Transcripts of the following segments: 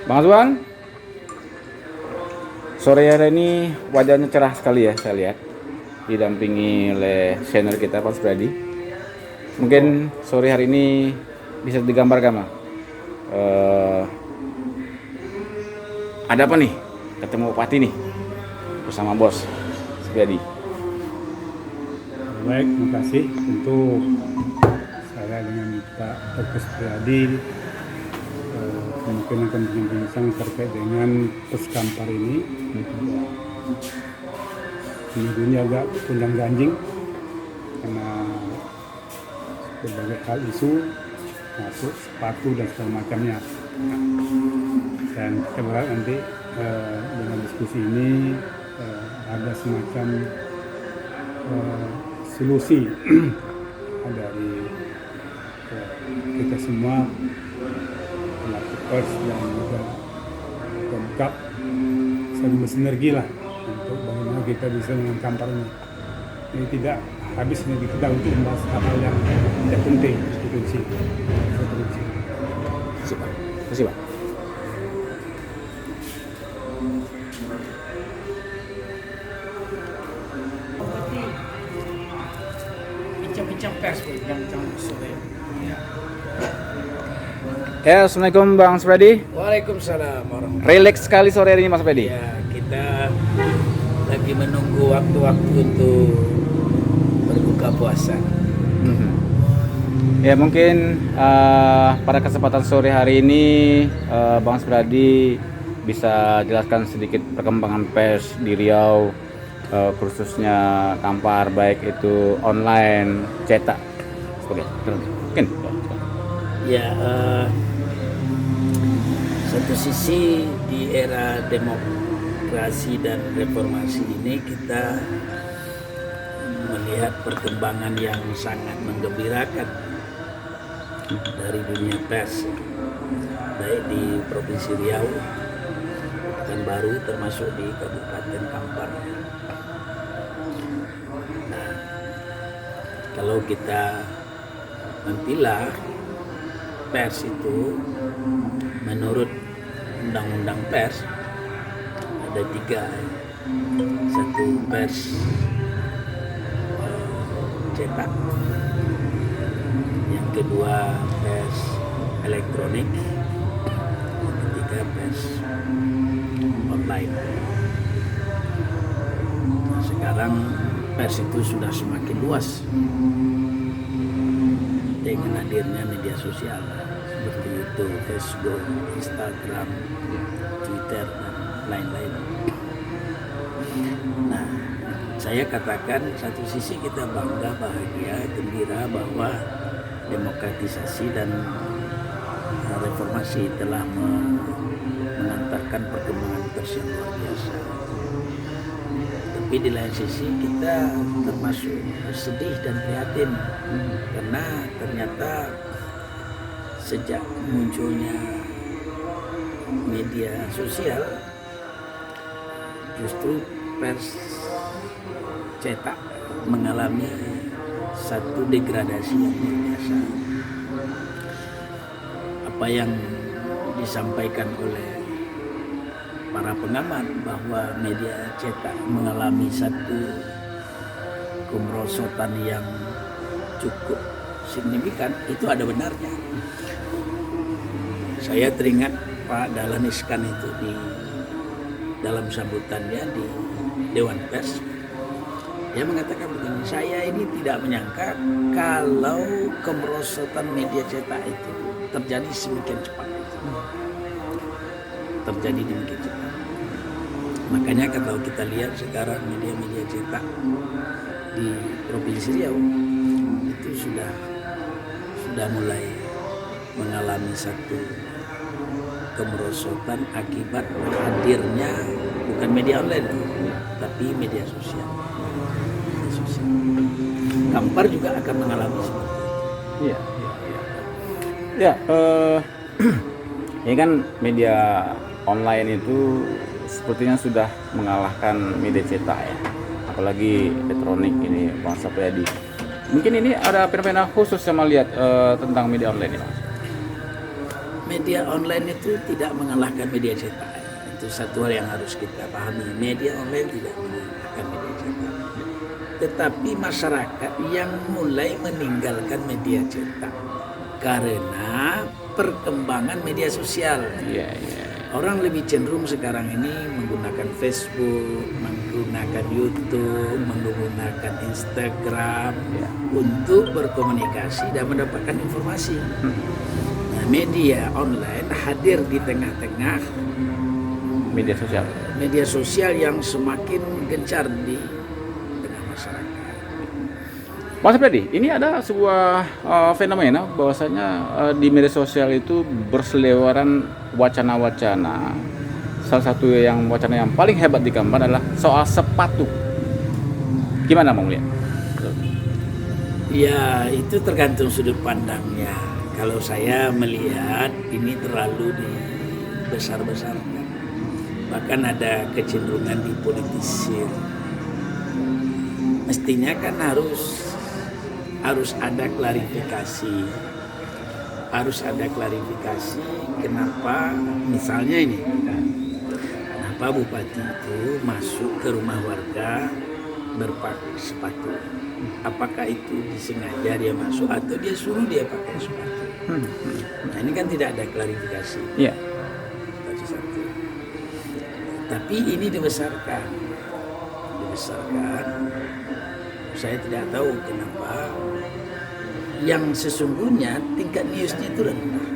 Bang Azwan, sore hari ini wajahnya cerah sekali ya saya lihat. Didampingi oleh senior kita Pak Supradi. Mungkin sore hari ini bisa digambarkan Bang. Eh, ada apa nih? Ketemu Pati nih bersama bos Supradi. Baik, terima kasih. Tentu saya dengan Pak Dr. Supriyadi mungkin akan berbincang terkait dengan Puskampar ini. Ini agak kundang ganjing karena berbagai hal isu masuk sepatu dan segala macamnya. Dan kita berharap nanti dengan diskusi ini ada semacam solusi dari kita semua pelaku pers dan juga Pemkab saling bersinergi lah untuk bagaimana kita bisa mengkampar ini. Ini tidak habis ini kita untuk membahas hal yang tidak penting itu kunci. Terima kasih Pak. Bincang-bincang pers, bincang sore. Ya, Assalamualaikum Bang Supradi. Waalaikumsalam warahmatullahi. Relax sekali sore hari ini Mas Supradi. Ya, kita lagi menunggu waktu-waktu untuk berbuka puasa. Ya mungkin pada kesempatan sore hari ini Bang Supradi bisa jelaskan sedikit perkembangan pers di Riau, khususnya Kampar, baik itu online, cetak, sebagainya. Mungkin. Ya, satu sisi di era demokrasi dan reformasi ini kita melihat perkembangan yang sangat menggembirakan dari dunia pers, baik di Provinsi Riau dan baru termasuk di Kabupaten Kampar. Nah, kalau kita memilah pers itu menurut undang-undang pers ada 3. Satu pers cetak, yang kedua pers elektronik, yang ketiga pers online. Nah, sekarang pers itu sudah semakin luas dengan hadirnya media sosial seperti itu, Facebook, Instagram, Twitter, dan lain-lain. Nah, saya katakan satu sisi kita bangga, bahagia, gembira bahwa demokratisasi dan reformasi telah mengantarkan perkembangan pers yang luar biasa. Tapi di lain sisi kita termasuk sedih dan prihatin karena ternyata sejak munculnya media sosial justru pers cetak mengalami satu degradasi yang luar biasa. Apa yang disampaikan oleh para pengamat bahwa media cetak mengalami satu kemerosotan yang cukup signifikan, itu ada benarnya. Saya teringat Pak Dahlan Iskan itu di dalam sambutannya di Dewan Pers, dia mengatakan begini, saya ini tidak menyangka kalau kemerosotan media cetak itu terjadi semakin cepat. Terjadi demikian cepat. Makanya kalau kita lihat sekarang media-media cetak di Provinsi Riau itu sudah mulai mengalami satu kemerosotan akibat hadirnya bukan media online tapi media sosial. Kampar juga akan mengalami seperti itu. Iya. Ya, ini kan media online itu sepertinya sudah mengalahkan media cetak ya, apalagi elektronik ini Bang Supriyadi. Mungkin ini ada fenomena khusus yang melihat tentang media online ini, Mas. media online itu tidak mengalahkan media cetak. Itu satu hal yang harus kita pahami. Media online tidak mengalahkan media cetak. Tetapi masyarakat yang mulai meninggalkan media cetak karena perkembangan media sosial. Iya, iya. Orang lebih cenderung sekarang ini menggunakan Facebook, menggunakan YouTube, menggunakan Instagram untuk berkomunikasi dan mendapatkan informasi. Nah, media online hadir di tengah-tengah Media sosial. yang semakin gencar di tengah masyarakat. Mas Freddy, ini ada sebuah fenomena bahwasanya di media sosial itu berseliweran wacana-wacana. Salah satu wacana yang paling hebat di gambar adalah soal sepatu. Gimana mau lihat? Ya, itu tergantung sudut pandangnya. Kalau saya melihat ini terlalu dibesar-besarkan. Bahkan ada kecenderungan dipolitisir. Mestinya kan harus ada klarifikasi. Harus ada klarifikasi kenapa misalnya ini. Kenapa bupati itu masuk ke rumah warga berpakai sepatu? Apakah itu disengaja dia masuk atau dia suruh dia pakai sepatu? Nah, ini kan tidak ada klarifikasi. Iya. Satu. Tapi ini dibesarkan. Saya tidak tahu kenapa yang sesungguhnya tingkat newsnya itu rendah.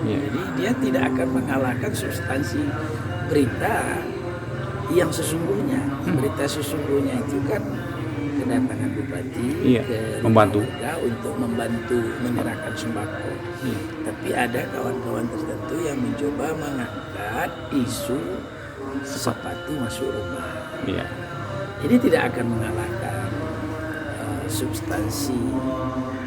Iya. Jadi dia tidak akan mengalahkan substansi berita yang sesungguhnya. Berita sesungguhnya itu kan kedatangan bupati ke membantu warga untuk membantu menyerahkan sembako. Tapi ada kawan-kawan tertentu yang mencoba mengangkat isu sepatu masuk rumah. Iya. Ini tidak akan mengalahkan substansi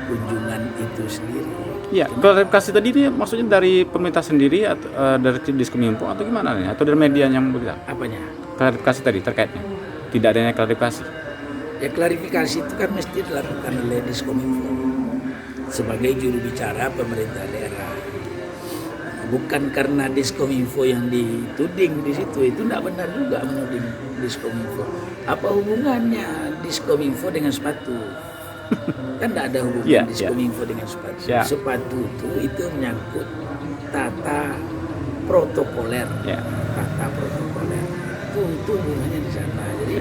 kunjungan itu sendiri. Iya, klarifikasi tadi ini maksudnya dari pemerintah sendiri atau dari Diskominfo atau gimana nih? Atau dari media yang berita? Apanya? Klarifikasi tadi terkaitnya. Tidak adanya klarifikasi. Ya, klarifikasi itu kan mesti dilakukan oleh Diskominfo sebagai juru bicara pemerintah daerah. Bukan karena Diskominfo yang dituding di situ, itu tidak benar juga menuding Diskominfo. Apa hubungannya Diskominfo dengan sepatu? Kan tidak ada hubungan Diskominfo dengan sepatu. Sepatu itu menyangkut tata protokoler. Tata protokoler itu hubungannya di sana. Jadi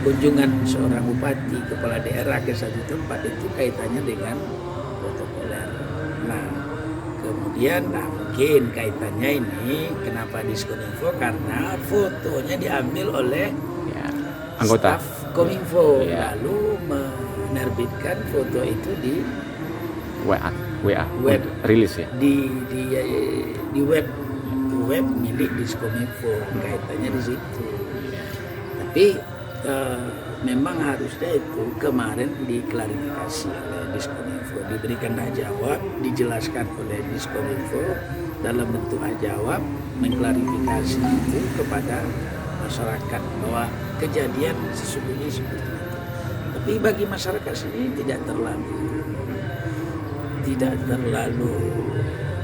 kunjungan seorang bupati, kepala daerah ke satu tempat itu kaitannya dengan protokoler. Nah, kemudian mungkin kaitannya ini kenapa Diskominfo, karena fotonya diambil oleh anggota staf Kominfo, lalu menerbitkan foto itu di web rilis ya, di web milik Diskominfo, kaitannya di situ. Tapi memang harusnya itu kemarin diklarifikasi oleh Diskominfo, diberikan hak jawab, dijelaskan oleh Diskominfo dalam bentuk hak jawab, mengklarifikasi itu kepada masyarakat bahwa kejadian sesungguhnya seperti itu. Tapi bagi masyarakat sendiri tidak terlalu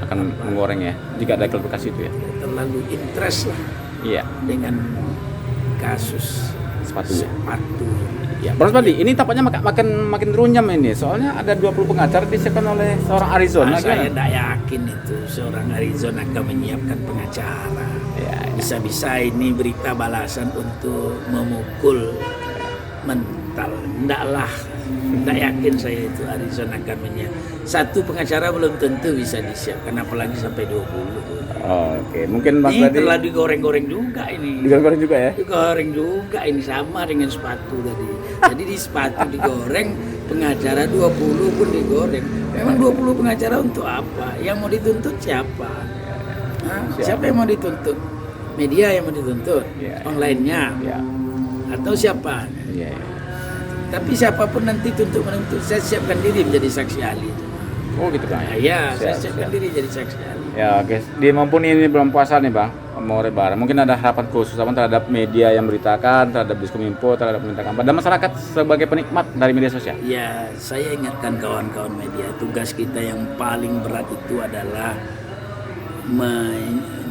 akan menggoreng ya jika ada klarifikasi itu ya. Tidak terlalu interest lah. Iya. Dengan kasus sepatu. Ya, Bros Badi, ini tampaknya makin runyam ini. Soalnya ada 20 pengacara disiapkan oleh seorang Arizona. Saya tidak yakin itu seorang Arizona akan menyiapkan pengacara. Bisa-bisa ini berita balasan untuk memukul mental. Tidak yakin saya itu Arizona akan menyiapkan. Satu pengacara belum tentu bisa disiapkan, apalagi sampai 20. Oke, mungkin Mas Badi. Ini telah digoreng-goreng juga ini. Digoreng juga ya? Digoreng juga, ini sama dengan sepatu tadi. Jadi di sepatu digoreng, pengacara 20 pun digoreng. Memang 20 pengacara untuk apa? Yang mau dituntut siapa? Siapa yang mau dituntut? Media yang mau dituntut? Online-nya? Atau siapa? Tapi siapapun nanti untuk menuntut, saya siapkan diri menjadi saksi ahli. Oh gitu Bang? Saya siapkan diri jadi saksi ahli. Ya oke, di mumpuni ini belum puasa nih Bang, mau lebaran, mungkin ada harapan khusus apa terhadap media yang beritakan, terhadap Diskominfo, terhadap pemerintah kampar, dan masyarakat sebagai penikmat dari media sosial? Ya, saya ingatkan kawan-kawan media, tugas kita yang paling berat itu adalah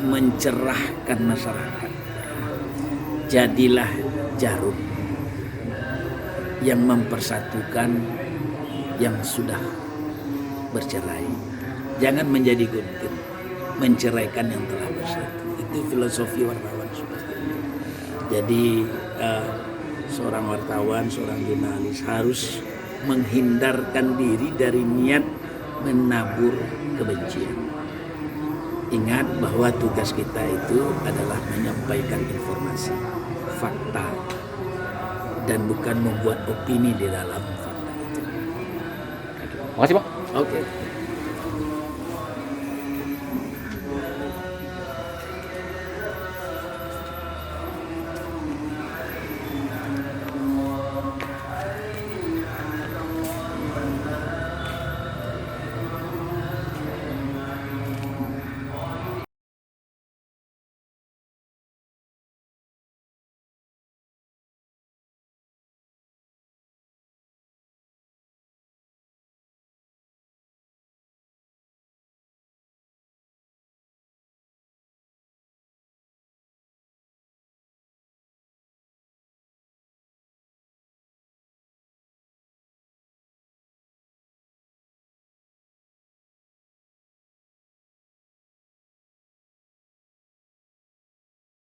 mencerahkan masyarakat. Jadilah jarum yang mempersatukan yang sudah bercerai. Jangan menjadi gunting, menceraikan yang telah bersatu. Itu filosofi wartawan seperti itu. Jadi seorang wartawan, seorang jurnalis harus menghindarkan diri dari niat menabur kebencian. Ingat bahwa tugas kita itu adalah menyampaikan informasi, fakta, dan bukan membuat opini di dalam fakta itu. Makasih Bang. Oke.